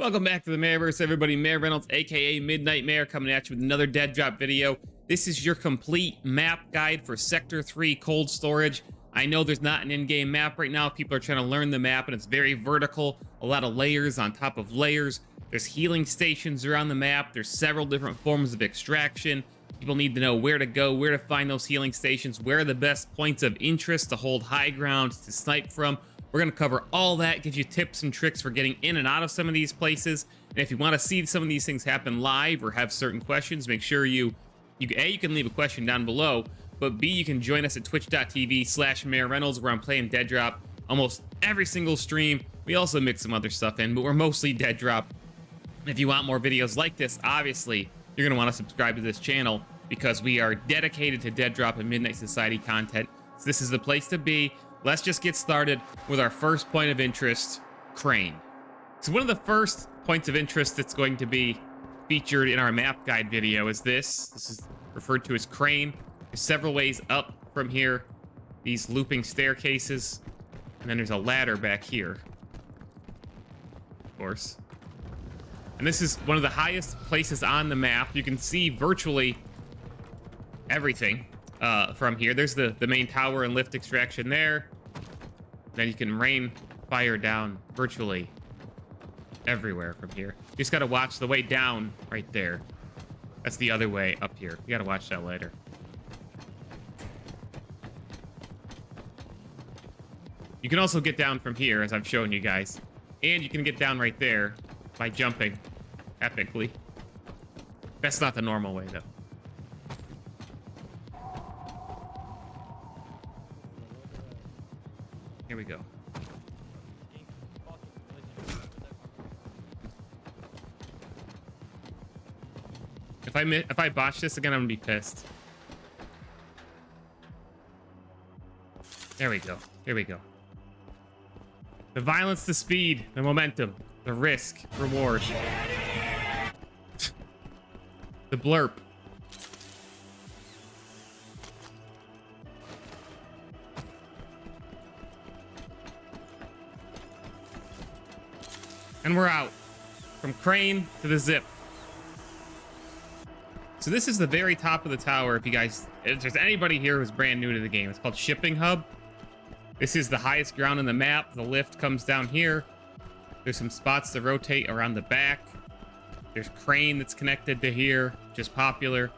Welcome back to the Mayorverse, everybody. Mayor Reynolds, aka Midnight Mayor, coming at you with another Deadrop video. This is your complete map guide for Sector 3 cold storage. I know there's not an in-game map right now. People are trying to learn the map, and it's very vertical. A lot of layers on top of layers. There's healing stations around the map. There's several different forms of extraction. People need to know where to go, where to find those healing stations, where are the best points of interest to hold high ground, to snipe from. We're going to cover all that, give you tips and tricks for getting in and out of some of these places. And if you want to see some of these things happen live or have certain questions, make sure you can leave a question down below, but B, you can join us at twitch.tv/MayorReynolds, where I'm playing Deadrop almost every single stream. We also mix some other stuff in, but we're mostly Deadrop. If you want more videos like this, obviously, you're going to want to subscribe to this channel because we are dedicated to Deadrop and Midnight Society content. So this is the place to be. Let's just get started with our first point of interest, crane. So one of the first points of interest that's going to be featured in our map guide video is this. This is referred to as crane. There's several ways up from here. These looping staircases. And then there's a ladder back here. Of course. And this is one of the highest places on the map. You can see virtually everything from here. There's the main tower and lift extraction there. Then you can rain fire down virtually everywhere from here. You just gotta watch the way down right there. That's the other way up here. You gotta watch that later. You can also get down from here, as I've shown you guys. And you can get down right there by jumping epically. That's not the normal way, though. Here we go. If I botch this again, I'm gonna be pissed. There we go. Here we go. The violence, the speed, the momentum, the risk, reward. The blurp. And we're out. From crane to the zip. So this is the very top of the tower. If there's anybody here who's brand new to the game, it's called Shipping Hub. This is the highest ground in the map. The lift comes down here. There's some spots to rotate around the back. There's crane that's connected to here, which is popular.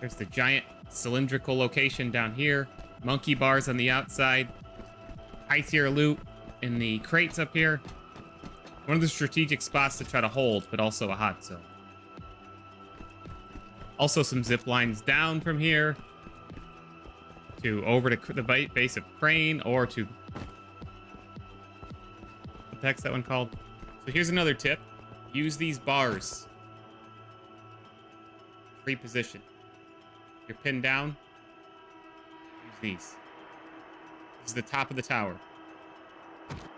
There's the giant cylindrical location down here. Monkey bars on the outside. High tier loot in the crates up here. One of the strategic spots to try to hold, but also a hot zone. Also some zip lines down from here to over to the base of crane, or to... what the heck's that one called? So here's another tip. Use these bars. Reposition. You're pinned down. Use these. This is the top of the tower.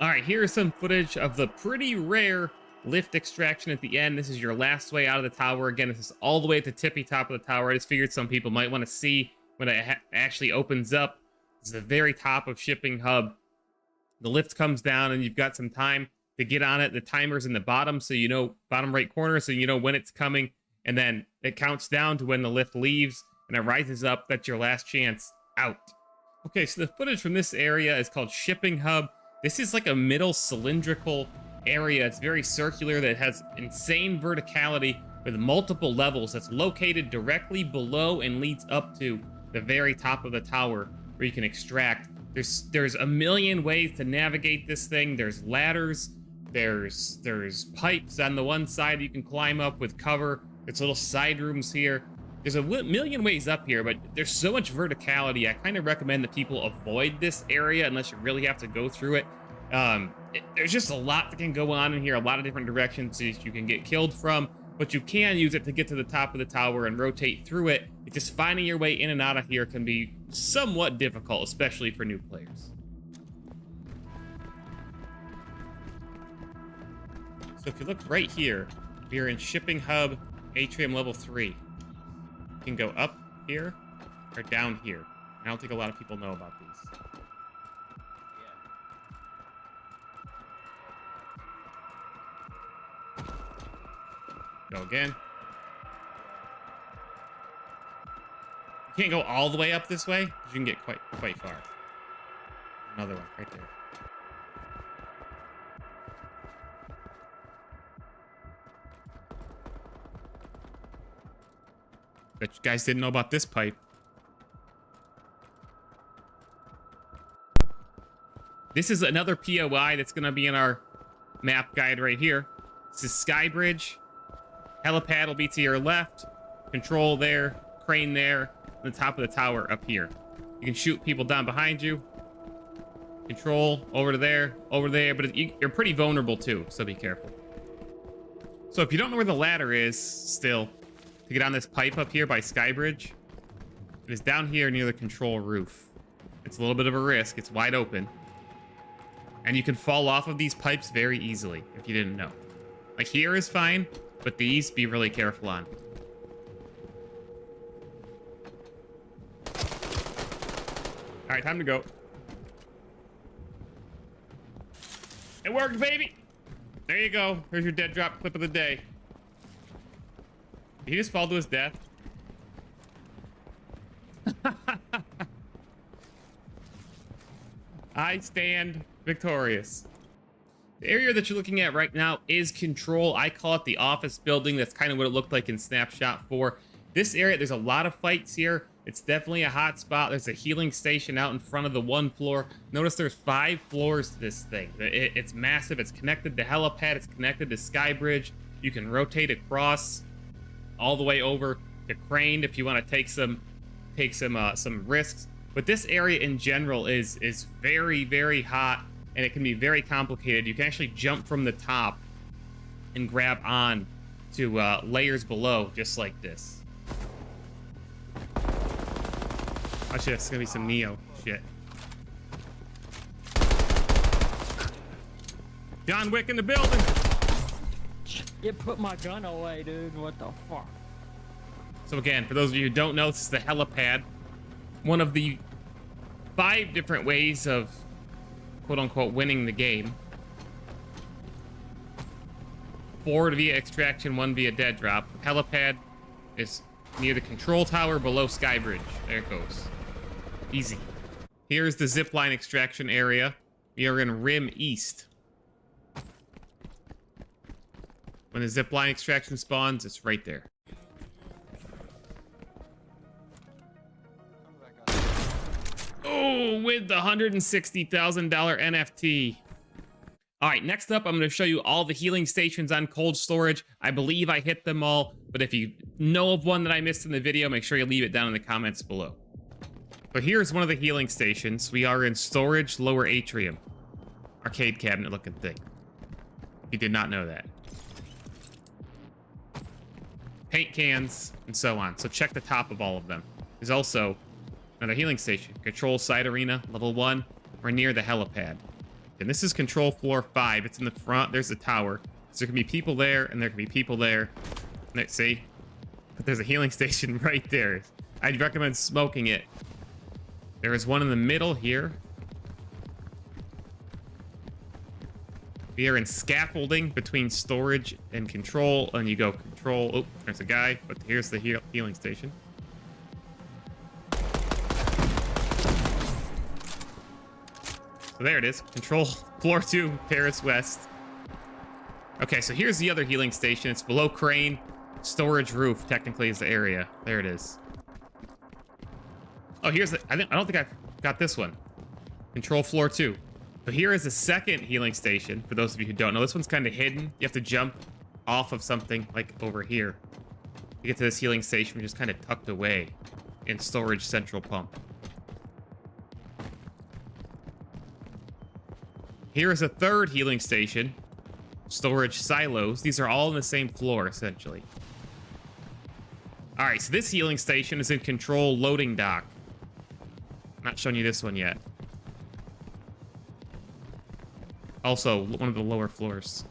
All right, here's some footage of the pretty rare lift extraction at the end. This is your last way out of the tower. Again, this is all the way at the tippy top of the tower. I just figured some people might want to see when it actually opens up. This is the very top of Shipping Hub. The lift comes down, and you've got some time to get on it. The timer's in the bottom, so you know, bottom right corner, so you know when it's coming. And then it counts down to when the lift leaves, and it rises up. That's your last chance out. Okay, so the footage from this area is called Shipping Hub. This is like a middle cylindrical area. It's very circular, that has insane verticality with multiple levels, that's located directly below and leads up to the very top of the tower where you can extract. There's a million ways to navigate this thing. There's ladders, there's pipes on the one side you can climb up with cover. There's little side rooms here. There's a million ways up here, but there's so much verticality. I kind of recommend that people avoid this area unless you really have to go through it. There's just a lot that can go on in here, a lot of different directions you can get killed from, but you can use it to get to the top of the tower and rotate through it. It's just finding your way in and out of here can be somewhat difficult, especially for new players. So if you look right here, we are in Shipping Hub Atrium Level 3. You can go up here or down here. I don't think a lot of people know about these. Go again. You can't go all the way up this way, because you can get quite far. Another one right there. Bet you guys didn't know about this pipe. This is another POI that's going to be in our map guide right here. This is Skybridge. Helipad will be to your left. Control there. Crane there. And the top of the tower up here. You can shoot people down behind you. Control over to there. Over there. But you're pretty vulnerable too, so be careful. So if you don't know where the ladder is still, to get on this pipe up here by Skybridge, it is down here near the control roof. It's a little bit of a risk. It's wide open. And you can fall off of these pipes very easily, if you didn't know. Like here is fine, but these, be really careful on. All right, time to go. It worked, baby. There you go. Here's your dead drop clip of the day. Did he just fall to his death? I stand victorious. The area that you're looking at right now is Control. I call it the office building. That's kind of what it looked like in Snapshot 4. This area, there's a lot of fights here. It's definitely a hot spot. There's a healing station out in front of the one floor. Notice there's 5 floors to this thing. It's massive. It's connected to helipad. It's connected to Skybridge. You can rotate across all the way over to Crane if you want to take some risks. But this area in general is very, very hot, and it can be very complicated. You can actually jump from the top and grab on to layers below, just like this. Oh shit, it's gonna be some Neo shit. John Wick in the building. You put my gun away, dude. What the fuck? So again, for those of you who don't know, this is the helipad. One of the 5 different ways of quote-unquote winning the game. 4 via extraction, 1 via dead drop. Helipad is near the control tower below Skybridge. There it goes. Easy. Here's the zipline extraction area. We are in Rim East. When the zipline extraction spawns, it's right there. Oh, with the $160,000 NFT. All right, next up, I'm going to show you all the healing stations on cold storage. I believe I hit them all, but if you know of one that I missed in the video, make sure you leave it down in the comments below. So here's one of the healing stations. We are in storage lower atrium. Arcade cabinet looking thing. You did not know that. Paint cans, and so on. So check the top of all of them. There's also another healing station. Control side arena, level 1. We're near the helipad. And this is control floor 5. It's in the front. There's the tower. So there can be people there, and there can be people there. Let's see. But there's a healing station right there. I'd recommend smoking it. There is one in the middle here. We are in scaffolding between storage and control. And you go control. Oh, there's a guy. But here's the healing station. So there it is. Control floor 2, Paris West. Okay, so here's the other healing station. It's below crane. Storage roof, technically, is the area. There it is. Oh, here's the... I don't think I've got this one. Control floor 2. So here is the second healing station. For those of you who don't know, this one's kind of hidden. You have to jump off of something, like over here. To get to this healing station, which is kind of tucked away in storage central pump. Here is a third healing station. Storage silos. These are all on the same floor, essentially. All right, so this healing station is in control loading dock. Not showing you this one yet. Also, one of the lower floors.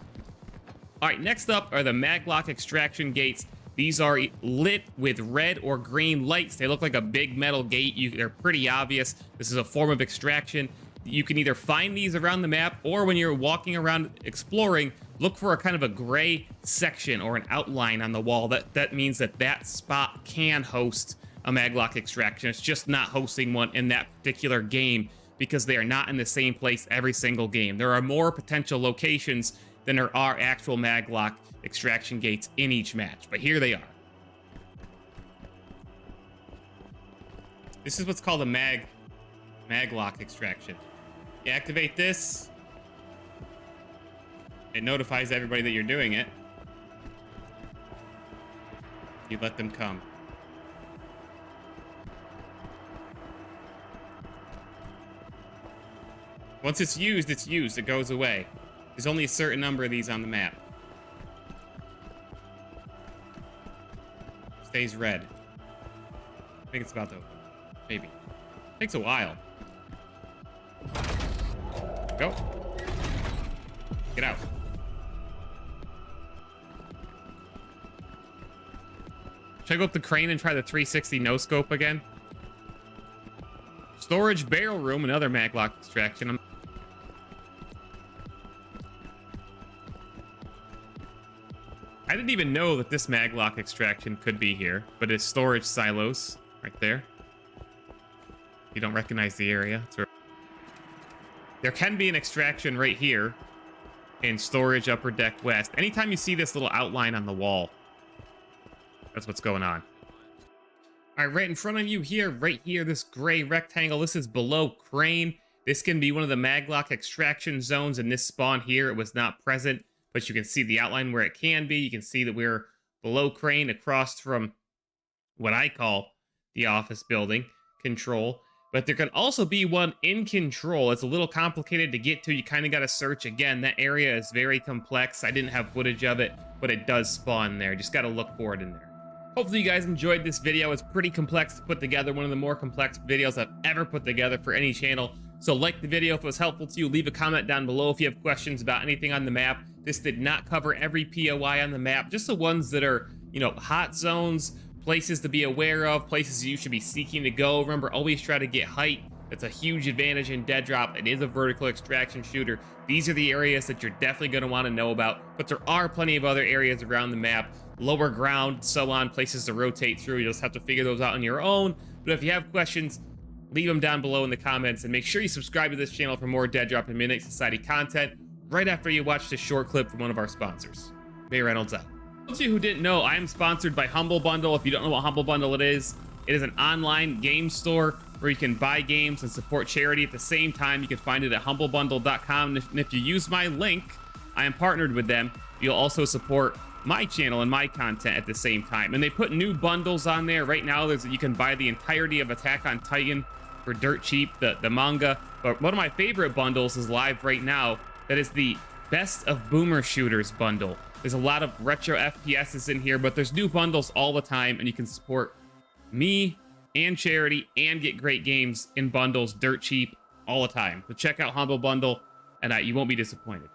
All right, next up are the maglock extraction gates. These are lit with red or green lights. They look like a big metal gate. They're pretty obvious. This is a form of extraction. You can either find these around the map, or when you're walking around exploring, look for a kind of a gray section or an outline on the wall. That means that spot can host a maglock extraction. It's just not hosting one in that particular game because they are not in the same place every single game. There are more potential locations than there are actual maglock extraction gates in each match, but here they are. This is what's called a maglock extraction. You activate this, it notifies everybody that you're doing it. You let them come. Once it's used, it goes away. There's only a certain number of these on the map. Stays red. I think it's about to open. Maybe. Takes a while. Go. Get out. Should I go up the crane and try the 360 no scope again? Storage barrel room, another maglock extraction. I didn't even know that this maglock extraction could be here, but it's storage silos right there. You don't recognize the area. There can be an extraction right here in storage upper deck west. Anytime you see this little outline on the wall, that's what's going on. All right, right in front of you here, right here, this gray rectangle, this is below crane. This can be one of the maglock extraction zones in this spawn here. It was not present, but you can see the outline where it can be. You can see that we're below crane across from what I call the office building control. But there can also be one in control. It's a little complicated to get to. You kind of got to search. Again, that area is very complex. I didn't have footage of it, but it does spawn there. Just got to look for it in there. Hopefully you guys enjoyed this video. It's pretty complex to put together. One of the more complex videos I've ever put together for any channel. So like the video if it was helpful to you. Leave a comment down below if you have questions about anything on the map. This did not cover every POI on the map. Just the ones that are, you know, hot zones, places to be aware of, places you should be seeking to go. Remember, always try to get height. That's a huge advantage in Deadrop. It is a vertical extraction shooter. These are the areas that you're definitely going to want to know about, but there are plenty of other areas around the map, lower ground, so on, places to rotate through. You just have to figure those out on your own. But if you have questions, leave them down below in the comments, and make sure you subscribe to this channel for more Deadrop and Midnight Society content right after you watch this short clip from one of our sponsors. Mayor Reynolds out. For those of you who didn't know, I am sponsored by Humble Bundle. If you don't know what Humble Bundle it is an online game store where you can buy games and support charity at the same time. You can find it at humblebundle.com. And if you use my link, I am partnered with them. You'll also support my channel and my content at the same time. And they put new bundles on there. Right now, you can buy the entirety of Attack on Titan for dirt cheap, the manga. But one of my favorite bundles is live right now. That is the Best of Boomer Shooters bundle. There's a lot of retro FPSs in here, but there's new bundles all the time, and you can support me and charity and get great games in bundles dirt cheap all the time. So check out Humble Bundle, and you won't be disappointed.